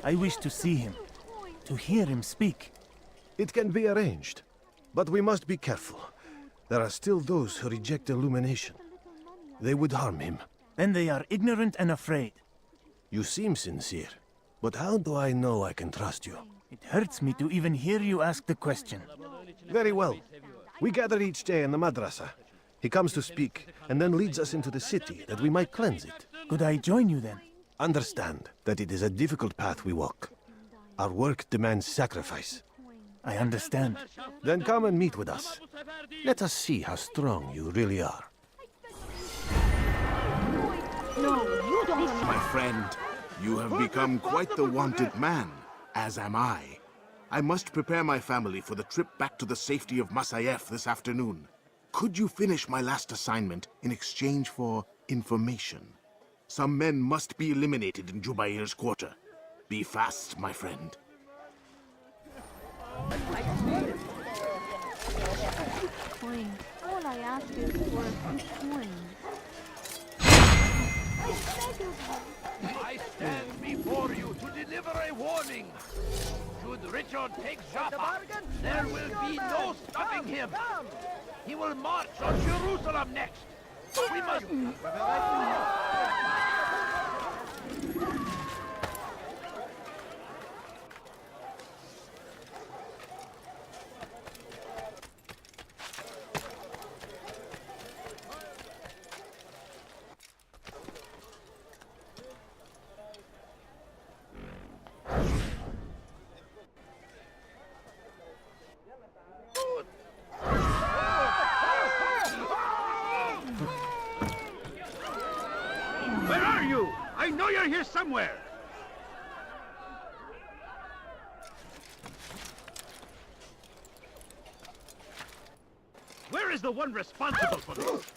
I wish to see him, to hear him speak. It can be arranged, but we must be careful. There are still those who reject illumination. They would harm him. Then they are ignorant and afraid. You seem sincere, but how do I know I can trust you? It hurts me to even hear you ask the question. Very well. We gather each day in the madrasa. He comes to speak, and then leads us into the city, that we might cleanse it. Could I join you then? Understand that it is a difficult path we walk. Our work demands sacrifice. I understand. Then come and meet with us. Let us see how strong you really are. No, you don't. My friend, you have become quite the wanted man, as am I. I must prepare my family for the trip back to the safety of Masayef this afternoon. Could you finish my last assignment in exchange for information? Some men must be eliminated in Jubair's quarter. Be fast, my friend. Coin. All I ask is for a coin. I stand before you to deliver a warning. Should Richard take Jaffa, there will be no stopping him. He will march on Jerusalem next. We must... Where are you? I know you're here somewhere. Where is the one responsible for this?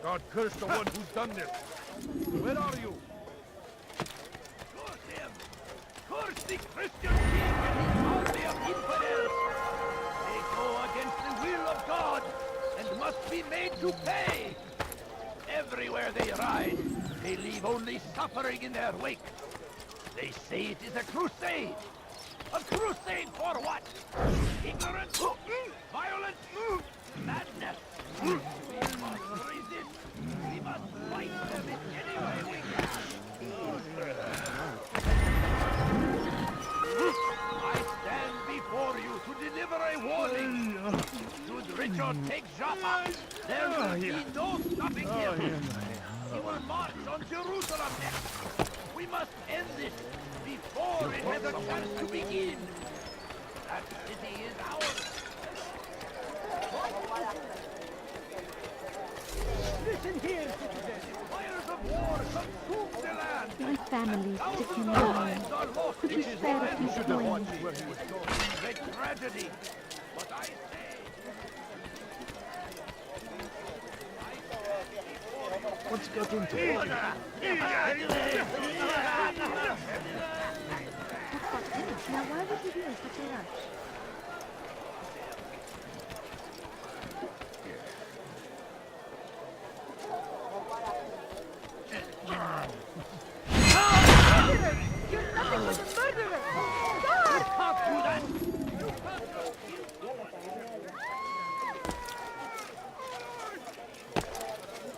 God curse the one who's done this. Where are you? Curse him! Curse the Christian king and his army of infidels! They go against the will of God and must be made to pay! Everywhere they ride, they leave only suffering in their wake. They say it is a crusade. A crusade for what? Ignorance? Violence? Madness? We must resist. We must fight them in any way we can. I stand before you to deliver a warning. Should Richard take Jaffa, there will be no stopping him. He will march on Jerusalem next. We must end this before it has a chance to begin. That city is ours. Listen here, citizens. Fires of war consume the land. My family's sticking around. Could you spare a few coins? A tragedy. But I say... What's got into it? Now why would you be in such a rush? You're nothing but a murderer! God! You can't do that!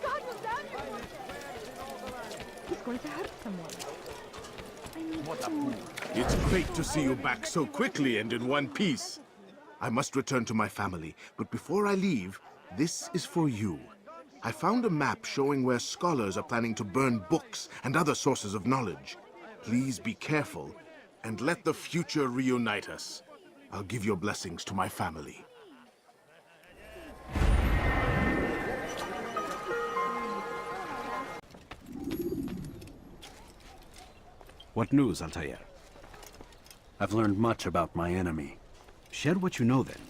God will damn you! He's going to hurt someone. I need food. It's great to see you back so quickly and in one piece. I must return to my family, but before I leave, this is for you. I found a map showing where scholars are planning to burn books and other sources of knowledge. Please be careful, and let the future reunite us. I'll give your blessings to my family. What news, Altair? I've learned much about my enemy. Share what you know, then.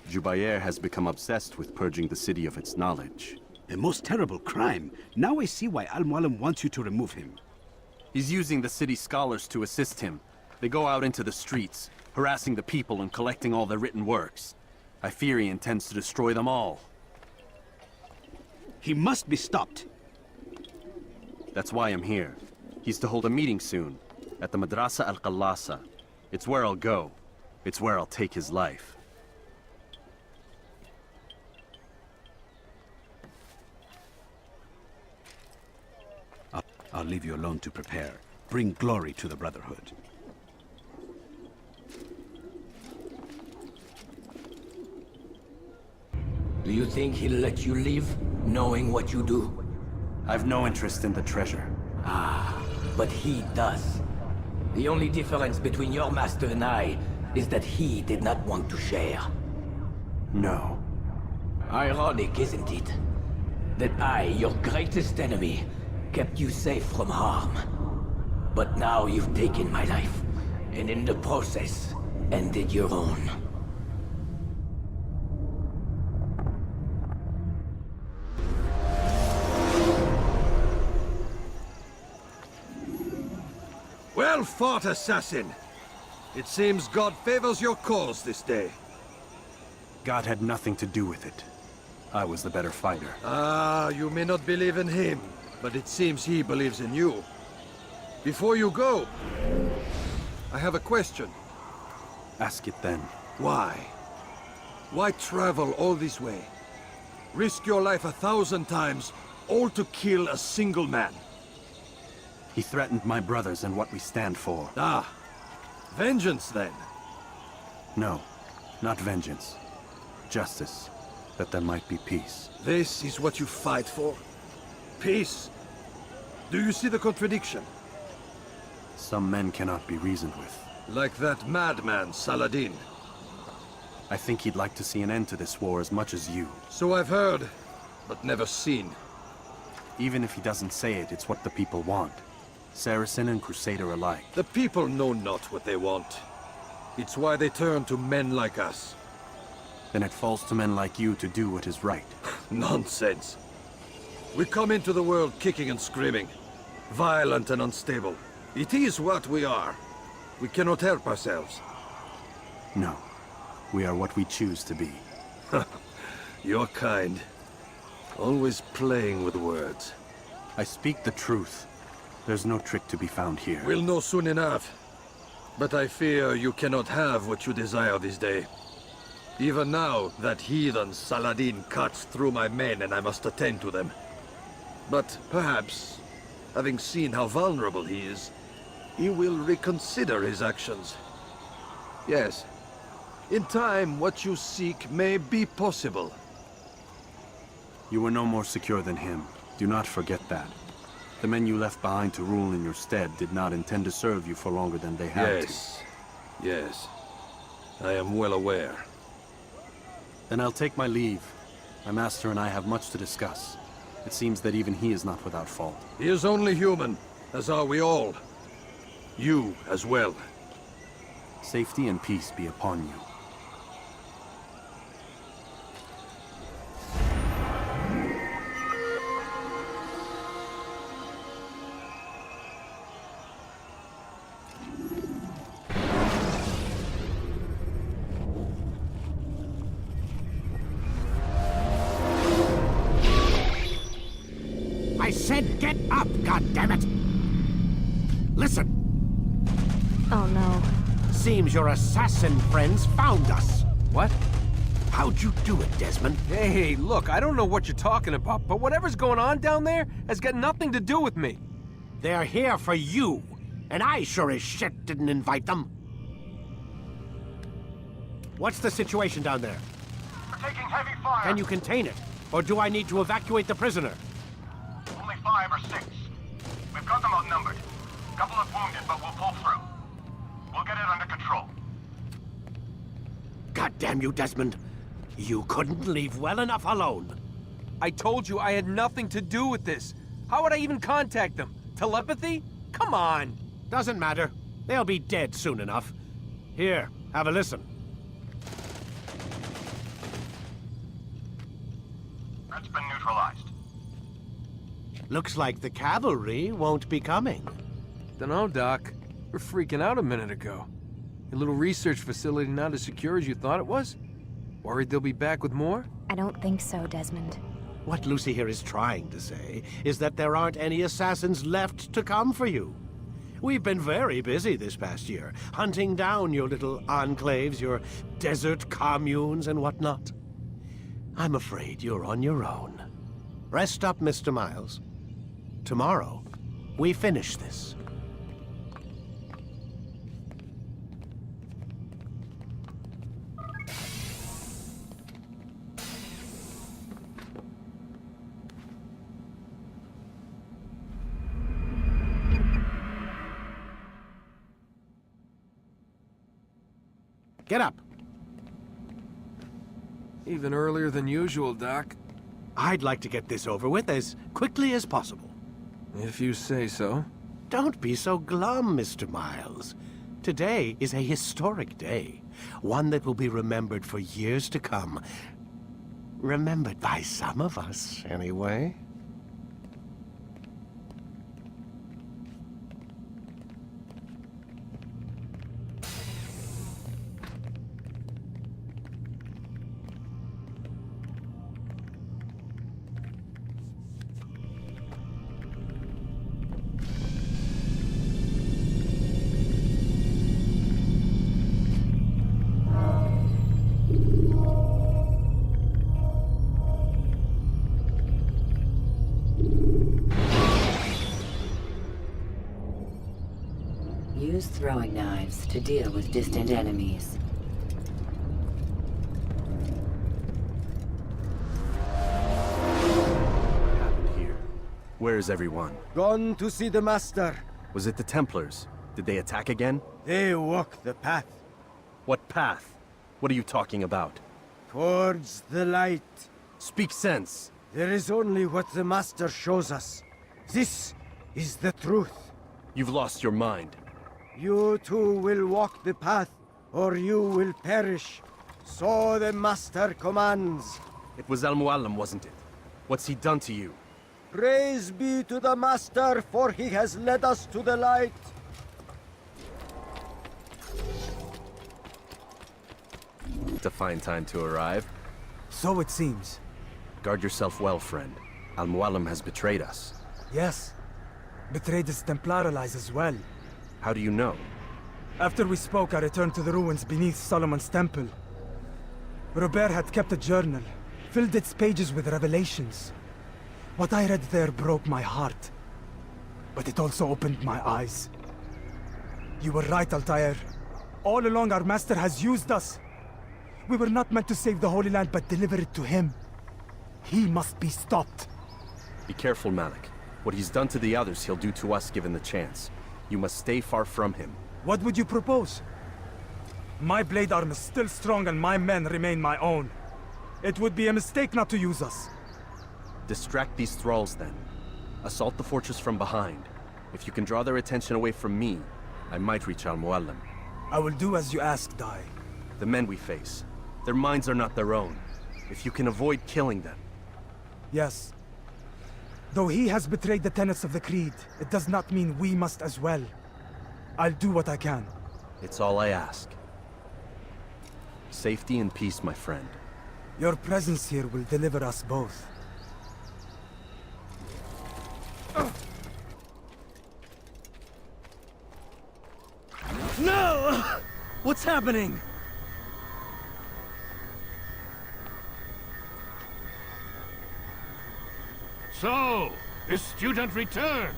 Jubair has become obsessed with purging the city of its knowledge. The most terrible crime. Now I see why Al-Mualim wants you to remove him. He's using the city scholars to assist him. They go out into the streets, harassing the people and collecting all their written works. I fear he intends to destroy them all. He must be stopped. That's why I'm here. He's to hold a meeting soon, at the Madrasa al-Qallasa. It's where I'll go. It's where I'll take his life. I'll leave you alone to prepare. Bring glory to the Brotherhood. Do you think he'll let you live, knowing what you do? I've no interest in the treasure. But he does. The only difference between your master and I is that he did not want to share. No. Ironic, isn't it? That I, your greatest enemy, kept you safe from harm. But now you've taken my life, and in the process, ended your own. Well fought, assassin! It seems God favors your cause this day. God had nothing to do with it. I was the better fighter. You may not believe in him, but it seems he believes in you. Before you go, I have a question. Ask it then. Why? Why travel all this way? Risk your life 1,000 times, all to kill a single man. He threatened my brothers and what we stand for. Vengeance then. No, not vengeance. Justice, that there might be peace. This is what you fight for? Peace? Do you see the contradiction? Some men cannot be reasoned with. Like that madman, Saladin. I think he'd like to see an end to this war as much as you. So I've heard, but never seen. Even if he doesn't say it, it's what the people want. Saracen and Crusader alike. The people know not what they want. It's why they turn to men like us. Then it falls to men like you to do what is right. Nonsense. We come into the world kicking and screaming, violent and unstable. It is what we are. We cannot help ourselves. No. We are what we choose to be. You're kind. Always playing with words. I speak the truth. There's no trick to be found here. We'll know soon enough. But I fear you cannot have what you desire this day. Even now, that heathen Saladin cuts through my men and I must attend to them. But perhaps, having seen how vulnerable he is, he will reconsider his actions. Yes, in time, what you seek may be possible. You were no more secure than him. Do not forget that. The men you left behind to rule in your stead did not intend to serve you for longer than they had to. Yes. I am well aware. Then I'll take my leave. My master and I have much to discuss. It seems that even he is not without fault. He is only human, as are we all. You as well. Safety and peace be upon you. I said get up, goddammit! Listen, Oh no. seems your assassin friends found us. What? How'd you do it, Desmond? Hey, look, I don't know what you're talking about, but whatever's going on down there has got nothing to do with me. They're here for you, and I sure as shit didn't invite them. What's the situation down there? We're taking heavy fire. Can you contain it? Or do I need to evacuate the prisoner? Only 5 or 6. We've got them outnumbered. Couple of wounded, but we'll pull through. We'll get it under control. God damn you, Desmond. You couldn't leave well enough alone. I told you I had nothing to do with this. How would I even contact them? Telepathy? Come on. Doesn't matter. They'll be dead soon enough. Here, have a listen. That's been neutralized. Looks like the cavalry won't be coming. Dunno, Doc. We're freaking out a minute ago. Your little research facility not as secure as you thought it was? Worried they'll be back with more? I don't think so, Desmond. What Lucy here is trying to say is that there aren't any assassins left to come for you. We've been very busy this past year, hunting down your little enclaves, your desert communes and whatnot. I'm afraid you're on your own. Rest up, Mr. Miles. Tomorrow, we finish this. Get up. Even earlier than usual, Doc. I'd like to get this over with as quickly as possible. If you say so. Don't be so glum, Mr. Miles. Today is a historic day. One that will be remembered for years to come. Remembered by some of us, anyway. Use throwing knives to deal with distant enemies. What happened here? Where is everyone? Gone to see the Master. Was it the Templars? Did they attack again? They walk the path. What path? What are you talking about? Towards the light. Speak sense. There is only what the Master shows us. This is the truth. You've lost your mind. You too will walk the path, or you will perish. So the Master commands. It was Al-Mualim, wasn't it? What's he done to you? Praise be to the Master, for he has led us to the light. To find time to arrive. So it seems. Guard yourself well, friend. Al-Mualim has betrayed us. Yes. Betrayed his Templar allies as well. How do you know? After we spoke, I returned to the ruins beneath Solomon's temple. Robert had kept a journal, filled its pages with revelations. What I read there broke my heart. But it also opened my eyes. You were right, Altair. All along our master has used us. We were not meant to save the Holy Land, but deliver it to him. He must be stopped. Be careful, Malik. What he's done to the others, he'll do to us given the chance. You must stay far from him. What would you propose? My blade arm is still strong and my men remain my own. It would be a mistake not to use us. Distract these thralls then. Assault the fortress from behind. If you can draw their attention away from me, I might reach Al-Mualim. I will do as you ask, Dai. The men we face, their minds are not their own. If you can avoid killing them. Yes. Though he has betrayed the tenets of the Creed, it does not mean we must as well. I'll do what I can. It's all I ask. Safety and peace, my friend. Your presence here will deliver us both. No! What's happening? So, the student returns.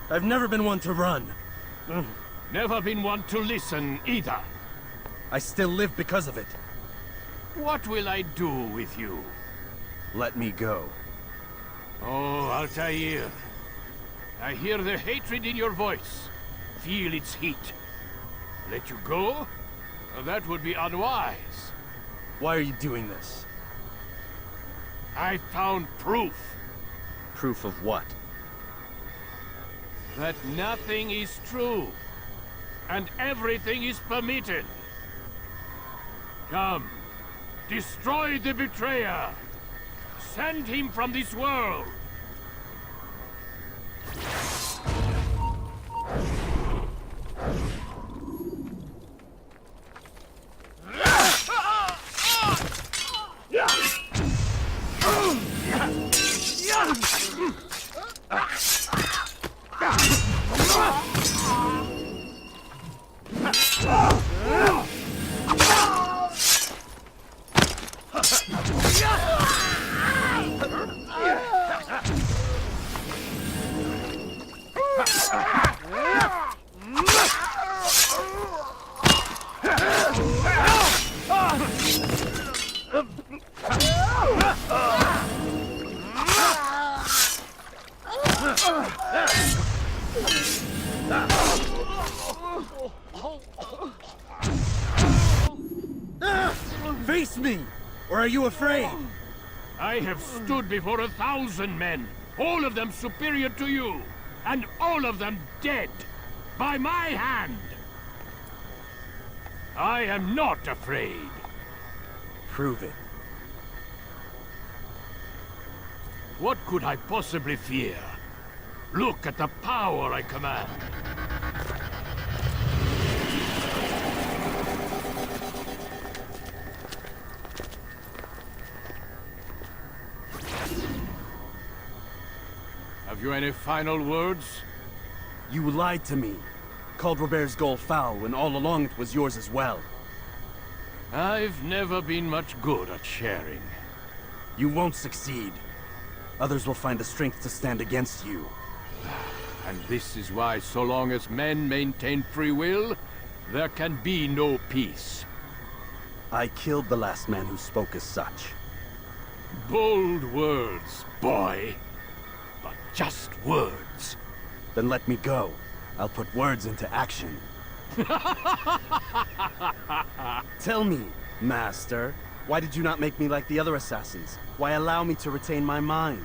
I've never been one to run. Never been one to listen either. I still live because of it. What will I do with you? Let me go. Oh, Altair. I hear the hatred in your voice. Feel its heat. Let you go? That would be unwise. Why are you doing this? I found proof. Proof of what? That nothing is true. And everything is permitted. Come. Destroy the betrayer. Send him from this world. Face me! Or are you afraid? I have stood before 1,000 men, all of them superior to you, and all of them dead, by my hand. I am not afraid. Prove it. What could I possibly fear? Look at the power I command. Have you any final words? You lied to me. Called Robert's goal foul when all along it was yours as well. I've never been much good at sharing. You won't succeed. Others will find the strength to stand against you. And this is why, so long as men maintain free will, there can be no peace. I killed the last man who spoke as such. Bold words, boy. But just words. Then let me go. I'll put words into action. Tell me, Master, why did you not make me like the other assassins? Why allow me to retain my mind?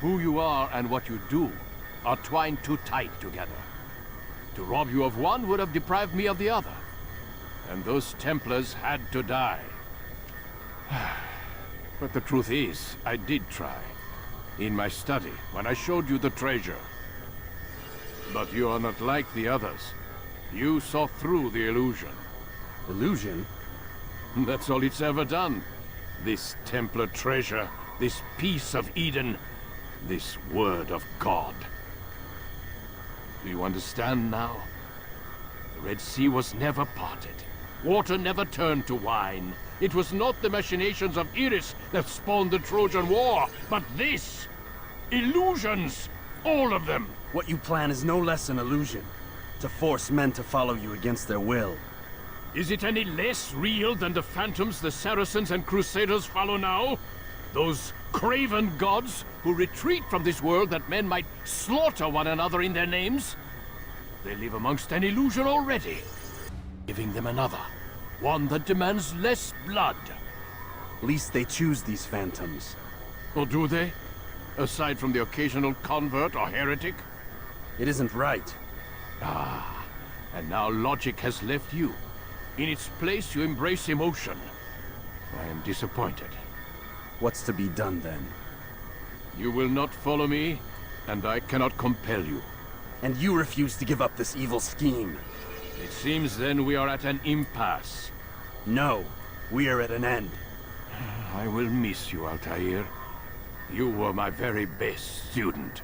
Who you are and what you do are twined too tight together. To rob you of one would have deprived me of the other. And those Templars had to die. But the truth is, I did try. In my study, when I showed you the treasure. But you are not like the others. You saw through the illusion. Illusion? That's all it's ever done. This Templar treasure, this piece of Eden, this word of God. Do you understand now? The Red Sea was never parted. Water never turned to wine. It was not the machinations of Iris that spawned the Trojan War, but this! Illusions! All of them! What you plan is no less an illusion. To force men to follow you against their will. Is it any less real than the phantoms the Saracens and Crusaders follow now? Those craven gods who retreat from this world that men might slaughter one another in their names? They live amongst an illusion already, giving them another. One that demands less blood. Least they choose these phantoms. Or do they? Aside from the occasional convert or heretic? It isn't right. Ah, and now logic has left you. In its place, you embrace emotion. I am disappointed. What's to be done, then? You will not follow me, and I cannot compel you. And you refuse to give up this evil scheme. It seems then we are at an impasse. No, we are at an end. I will miss you, Altair. You were my very best student.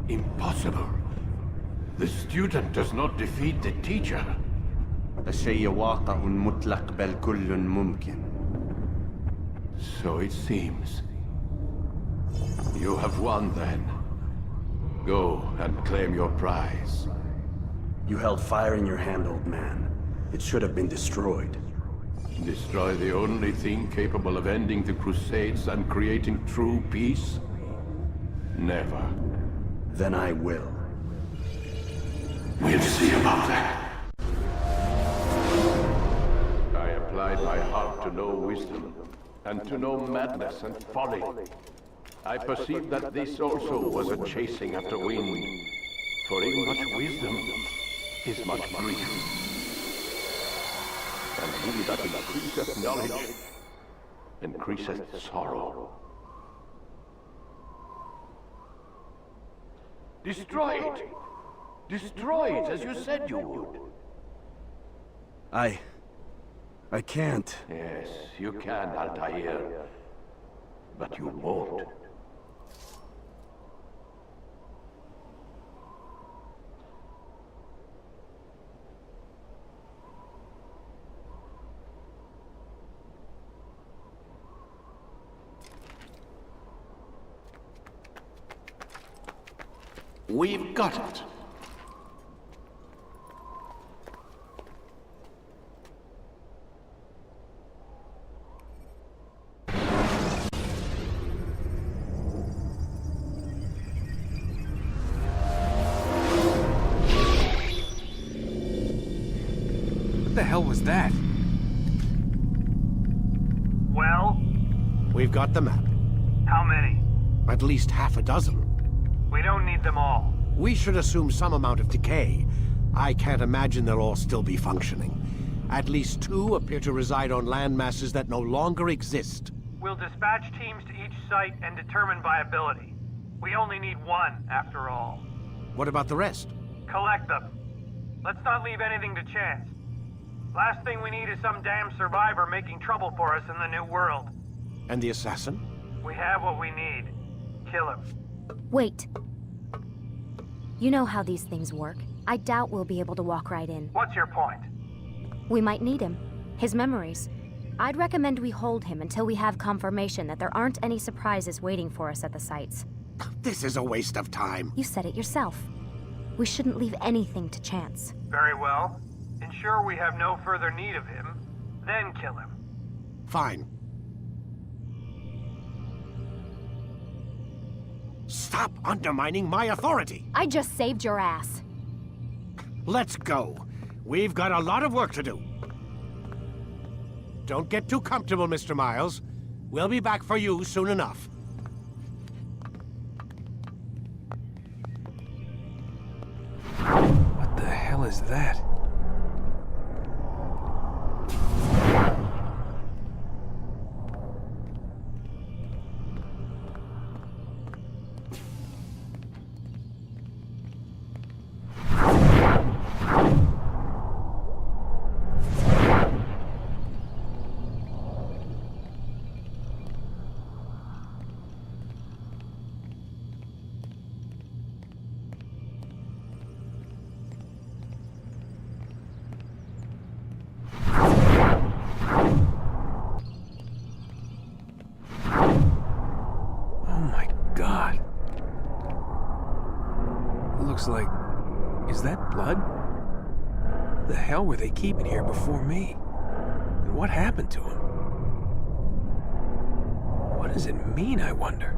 Impossible. The student does not defeat the teacher. الشيء واقع مطلق بل كل ممكن. So it seems. You have won then. Go and claim your prize. You held fire in your hand, old man. It should have been destroyed. Destroy the only thing capable of ending the Crusades and creating true peace? Never. Then I will. We'll see about that. I applied my heart to know wisdom, and to know madness and folly. I perceived that this also was a chasing after wind. For in much wisdom is much grief. And he that increaseth knowledge increaseth sorrow. Destroy it! Destroy it as you said you would. I can't. Yes, you can, Altair. But you won't. We've got it. What the hell was that? Well? We've got the map. How many? At least half a dozen. We don't need them all. We should assume some amount of decay. I can't imagine they'll all still be functioning. At least 2 appear to reside on land masses that no longer exist. We'll dispatch teams to each site and determine viability. We only need 1, after all. What about the rest? Collect them. Let's not leave anything to chance. Last thing we need is some damn survivor making trouble for us in the new world. And the assassin? We have what we need. Kill him. Wait. You know how these things work. I doubt we'll be able to walk right in. What's your point? We might need him. His memories. I'd recommend we hold him until we have confirmation that there aren't any surprises waiting for us at the sites. This is a waste of time. You said it yourself. We shouldn't leave anything to chance. Very well. Ensure we have no further need of him, then kill him. Fine. Stop undermining my authority! I just saved your ass. Let's go. We've got a lot of work to do. Don't get too comfortable, Mr. Miles. We'll be back for you soon enough. What the hell is that? Like, is that blood? The hell were they keeping here before me? And what happened to him? What does it mean, I wonder?